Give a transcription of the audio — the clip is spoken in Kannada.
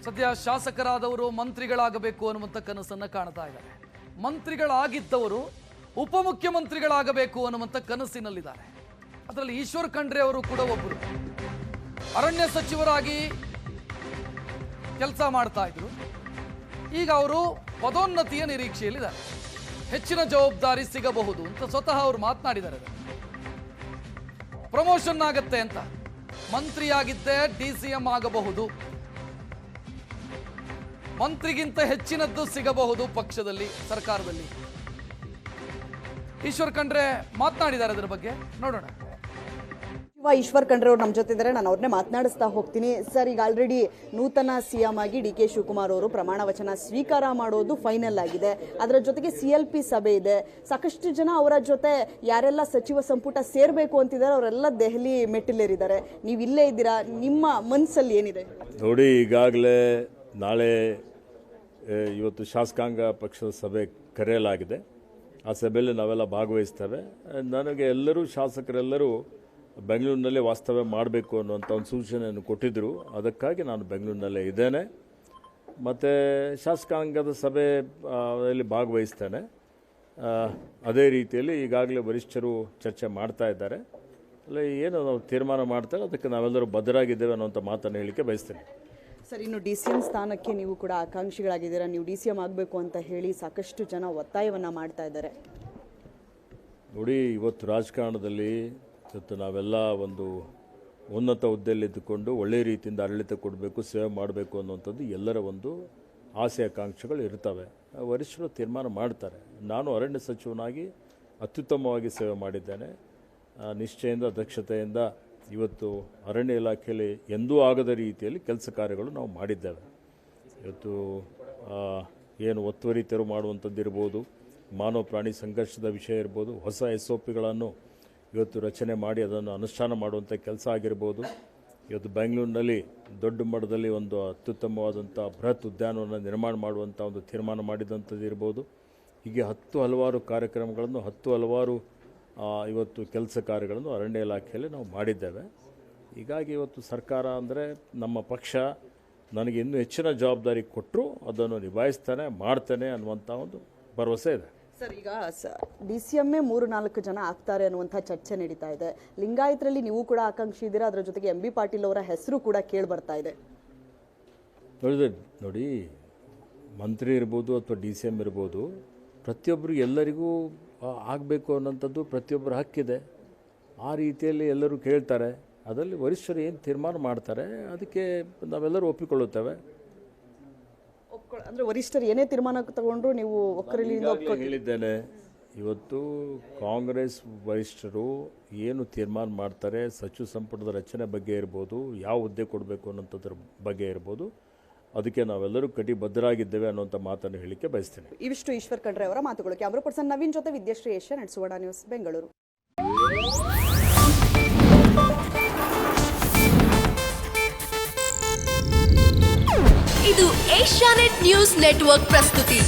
ಸದ್ಯ ಶಾಸಕರಾದವರು ಮಂತ್ರಿಗಳಾಗಬೇಕು ಅನ್ನುವಂಥ ಕನಸನ್ನು ಕಾಣ್ತಾ ಇದ್ದಾರೆ. ಮಂತ್ರಿಗಳಾಗಿದ್ದವರು ಉಪಮುಖ್ಯಮಂತ್ರಿಗಳಾಗಬೇಕು ಅನ್ನುವಂಥ ಕನಸಿನಲ್ಲಿದ್ದಾರೆ. ಅದರಲ್ಲಿ ಈಶ್ವರ್ ಖಂಡ್ರೆ ಅವರು ಕೂಡ ಒಬ್ಬರು. ಅರಣ್ಯ ಸಚಿವರಾಗಿ ಕೆಲಸ ಮಾಡ್ತಾ ಇದ್ರು. ಈಗ ಅವರು ಪದೋನ್ನತಿಯ ನಿರೀಕ್ಷೆಯಲ್ಲಿದ್ದಾರೆ. ಹೆಚ್ಚಿನ ಜವಾಬ್ದಾರಿ ಸಿಗಬಹುದು ಅಂತ ಸ್ವತಃ ಅವರು ಮಾತನಾಡಿದ್ದಾರೆ. ಪ್ರಮೋಷನ್ ಆಗತ್ತೆ ಅಂತ. ಮಂತ್ರಿಯಾಗಿದ್ದೇ DCM ಆಗಬಹುದು, ಮಂತ್ರಿಗಿಂತ ಹೆಚ್ಚಿನದ್ದು ಸಿಗಬಹುದು ಪಕ್ಷದಲ್ಲಿ, ಸರ್ಕಾರದಲ್ಲಿ. ಈಶ್ವರ್ ಖಂಡ್ರೆ ಮಾತನಾಡಿದ್ದಾರೆ ಅದರ ಬಗ್ಗೆ, ನೋಡೋಣ. ಈಶ್ವರ್ ಖಂಡ್ರೆ ಅವರು ನಮ್ಮ ಜೊತೆ ಇದ್ದಾರೆ, ನಾನು ಅವ್ರನ್ನೇ ಮಾತನಾಡಿಸ್ತಾ ಹೋಗ್ತೀನಿ. ಸರ್, ಈಗ ಆಲ್ರೆಡಿ ನೂತನ CM ಆಗಿ DK ಶಿವಕುಮಾರ್ ಅವರು ಪ್ರಮಾಣ ವಚನ ಸ್ವೀಕಾರ ಮಾಡೋದು ಫೈನಲ್ ಆಗಿದೆ. ಅದರ ಜೊತೆಗೆ CLP ಸಭೆ ಇದೆ. ಸಾಕಷ್ಟು ಜನ ಅವರ ಜೊತೆ ಯಾರೆಲ್ಲ ಸಚಿವ ಸಂಪುಟ ಸೇರ್ಬೇಕು ಅಂತಿದ್ದಾರೆ ಅವರೆಲ್ಲ ದೆಹಲಿ ಮೆಟ್ಟಿಲೇರಿದ್ದಾರೆ. ನೀವು ಇಲ್ಲೇ ಇದ್ದೀರಾ, ನಿಮ್ಮ ಮನಸ್ಸಲ್ಲಿ ಏನಿದೆ? ನೋಡಿ, ಈಗಾಗಲೇ ನಾಳೆ ಇವತ್ತು ಶಾಸಕಾಂಗ ಪಕ್ಷದ ಸಭೆ ಕರೆಯಲಾಗಿದೆ. ಆ ಸಭೆಯಲ್ಲಿ ನಾವೆಲ್ಲ ಭಾಗವಹಿಸ್ತೇವೆ. ನನಗೆ ಎಲ್ಲರೂ ಶಾಸಕರೆಲ್ಲರೂ ಬೆಂಗಳೂರಿನಲ್ಲೇ ವಾಸ್ತವ್ಯ ಮಾಡಬೇಕು ಅನ್ನುವಂಥ ಒಂದು ಸೂಚನೆಯನ್ನು ಕೊಟ್ಟಿದ್ದರು. ಅದಕ್ಕಾಗಿ ನಾನು ಬೆಂಗಳೂರಿನಲ್ಲೇ ಇದ್ದೇನೆ ಮತ್ತು ಶಾಸಕಾಂಗದ ಸಭೆಯಲ್ಲಿ ಭಾಗವಹಿಸ್ತೇನೆ. ಅದೇ ರೀತಿಯಲ್ಲಿ ಈಗಾಗಲೇ ವರಿಷ್ಠರು ಚರ್ಚೆ ಮಾಡ್ತಾ ಇದ್ದಾರೆ. ಅಲ್ಲ, ಏನು ನಾವು ತೀರ್ಮಾನ ಮಾಡ್ತಾರೆ ಅದಕ್ಕೆ ನಾವೆಲ್ಲರೂ ಬದ್ಧರಾಗಿದ್ದೇವೆ ಅನ್ನೋಂಥ ಮಾತನ್ನು ಹೇಳಲಿಕ್ಕೆ ಬಯಸ್ತೇನೆ. ಸರ್, ಇನ್ನು DCM ಸ್ಥಾನಕ್ಕೆ ನೀವು ಕೂಡ ಆಕಾಂಕ್ಷಿಗಳಾಗಿದ್ದೀರಾ. ನೀವು DCM ಆಗಬೇಕು ಅಂತ ಹೇಳಿ ಸಾಕಷ್ಟು ಜನ ಒತ್ತಾಯವನ್ನು ಮಾಡ್ತಾ ಇದ್ದಾರೆ. ನೋಡಿ, ಇವತ್ತು ರಾಜಕಾರಣದಲ್ಲಿ ನಾವೆಲ್ಲ ಒಂದು ಉನ್ನತ ಹುದ್ದೆಯಲ್ಲಿ ಇದ್ದುಕೊಂಡು ಒಳ್ಳೆಯ ರೀತಿಯಿಂದ ಆಡಳಿತ ಕೊಡಬೇಕು, ಸೇವೆ ಮಾಡಬೇಕು ಅನ್ನುವಂಥದ್ದು ಎಲ್ಲರ ಒಂದು ಆಸೆ ಆಕಾಂಕ್ಷೆಗಳು ಇರ್ತವೆ. ವರಿಷ್ಠರು ತೀರ್ಮಾನ ಮಾಡ್ತಾರೆ. ನಾನು ಅರಣ್ಯ ಸಚಿವನಾಗಿ ಅತ್ಯುತ್ತಮವಾಗಿ ಸೇವೆ ಮಾಡಿದ್ದೇನೆ. ನಿಷ್ಠೆಯಿಂದ, ದಕ್ಷತೆಯಿಂದ ಇವತ್ತು ಅರಣ್ಯ ಇಲಾಖೆಯಲ್ಲಿ ಎಂದೂ ಆಗದ ರೀತಿಯಲ್ಲಿ ಕೆಲಸ ಕಾರ್ಯಗಳು ನಾವು ಮಾಡಿದ್ದೇವೆ. ಇವತ್ತು ಏನು ಒತ್ತುವರಿ ತೆರವು ಮಾಡುವಂಥದ್ದು ಇರ್ಬೋದು, ಮಾನವ ಪ್ರಾಣಿ ಸಂಘರ್ಷದ ವಿಷಯ ಇರ್ಬೋದು, ಹೊಸ SOPಗಳನ್ನು ಇವತ್ತು ರಚನೆ ಮಾಡಿ ಅದನ್ನು ಅನುಷ್ಠಾನ ಮಾಡುವಂಥ ಕೆಲಸ ಆಗಿರ್ಬೋದು. ಇವತ್ತು ಬೆಂಗಳೂರಿನಲ್ಲಿ ದೊಡ್ಡ ಮಟ್ಟದಲ್ಲಿ ಒಂದು ಅತ್ಯುತ್ತಮವಾದಂಥ ಬೃಹತ್ ಉದ್ಯಾನವನ್ನು ನಿರ್ಮಾಣ ಮಾಡುವಂಥ ಒಂದು ತೀರ್ಮಾನ ಮಾಡಿದಂಥದ್ದು ಇರ್ಬೋದು. ಹೀಗೆ ಹಲವಾರು ಕಾರ್ಯಕ್ರಮಗಳನ್ನು, ಹಲವಾರು ಇವತ್ತು ಕೆಲಸ ಕಾರ್ಯಗಳನ್ನು ಅರಣ್ಯ ಇಲಾಖೆಯಲ್ಲಿ ನಾವು ಮಾಡಿದ್ದೇವೆ. ಹೀಗಾಗಿ ಇವತ್ತು ಸರ್ಕಾರ ಅಂದರೆ ನಮ್ಮ ಪಕ್ಷ ನನಗೆ ಇನ್ನೂ ಹೆಚ್ಚಿನ ಜವಾಬ್ದಾರಿ ಕೊಟ್ಟರು ಅದನ್ನು ನಿಭಾಯಿಸ್ತಾನೆ, ಮಾಡ್ತಾನೆ ಅನ್ನುವಂಥ ಒಂದು ಭರವಸೆ ಇದೆ. ಸರ್, ಈಗ DCM 3-4 ಜನ ಆಗ್ತಾರೆ ಅನ್ನುವಂಥ ಚರ್ಚೆ ನಡೀತಾ ಇದೆ. ಲಿಂಗಾಯತರಲ್ಲಿ ನೀವು ಕೂಡ ಆಕಾಂಕ್ಷಿ ಇದ್ದೀರಾ, ಅದರ ಜೊತೆಗೆ MB ಪಾಟೀಲ್ ಅವರ ಹೆಸರು ಕೂಡ ಕೇಳಿ ಬರ್ತಾ ಇದೆ. ನೋಡಿ, ಮಂತ್ರಿ ಇರ್ಬೋದು ಅಥವಾ DCM ಇರ್ಬೋದು, ಪ್ರತಿಯೊಬ್ಬರು ಎಲ್ಲರಿಗೂ ಆಗಬೇಕು ಅನ್ನೋಂಥದ್ದು ಪ್ರತಿಯೊಬ್ಬರ ಹಕ್ಕಿದೆ. ಆ ರೀತಿಯಲ್ಲಿ ಎಲ್ಲರೂ ಕೇಳ್ತಾರೆ. ಅದರಲ್ಲಿ ವರಿಷ್ಠರು ಏನು ತೀರ್ಮಾನ ಮಾಡ್ತಾರೆ ಅದಕ್ಕೆ ನಾವೆಲ್ಲರೂ ಒಪ್ಪಿಕೊಳ್ಳುತ್ತೇವೆ. ಅಂದರೆ ವರಿಷ್ಠರು ಏನೇ ತೀರ್ಮಾನ ತಗೊಂಡ್ರು ನೀವು ಹೇಳಿದ್ದೇನೆ. ಇವತ್ತು ಕಾಂಗ್ರೆಸ್ ವರಿಷ್ಠರು ಏನು ತೀರ್ಮಾನ ಮಾಡ್ತಾರೆ, ಸಚಿವ ಸಂಪುಟದ ರಚನೆ ಬಗ್ಗೆ ಇರ್ಬೋದು, ಯಾವ ಹುದ್ದೆ ಕೊಡಬೇಕು ಅನ್ನೋಂಥದ್ರ ಬಗ್ಗೆ ಇರ್ಬೋದು, ಅದಕ್ಕೆ ನಾವೆಲ್ಲರೂ ಕಟಿಬದ್ಧರಾಗಿದ್ದೇವೆ ಅನ್ನುವಂಥ ಮಾತನ್ನು ಹೇಳಲಿಕ್ಕೆ ಬಯಸ್ತೇನೆ. ಇವಿಷ್ಟು ಈಶ್ವರ್ ಖಂಡ್ರೆ ಅವರ ಮಾತುಗಳು. ಕ್ಯಾಮ್ರಾ ಪರ್ಸನ್ ನವೀನ್ ಜೊತೆ ವಿದ್ಯಾಶ್ರೀ ಏಷ್ಯನ್ ಸುವರ್ಣ ನ್ಯೂಸ್, ಬೆಂಗಳೂರು. ಇದು ಏಷ್ಯಾನೆಟ್ ನ್ಯೂಸ್ ನೆಟ್ವರ್ಕ್ ಪ್ರಸ್ತುತಿ.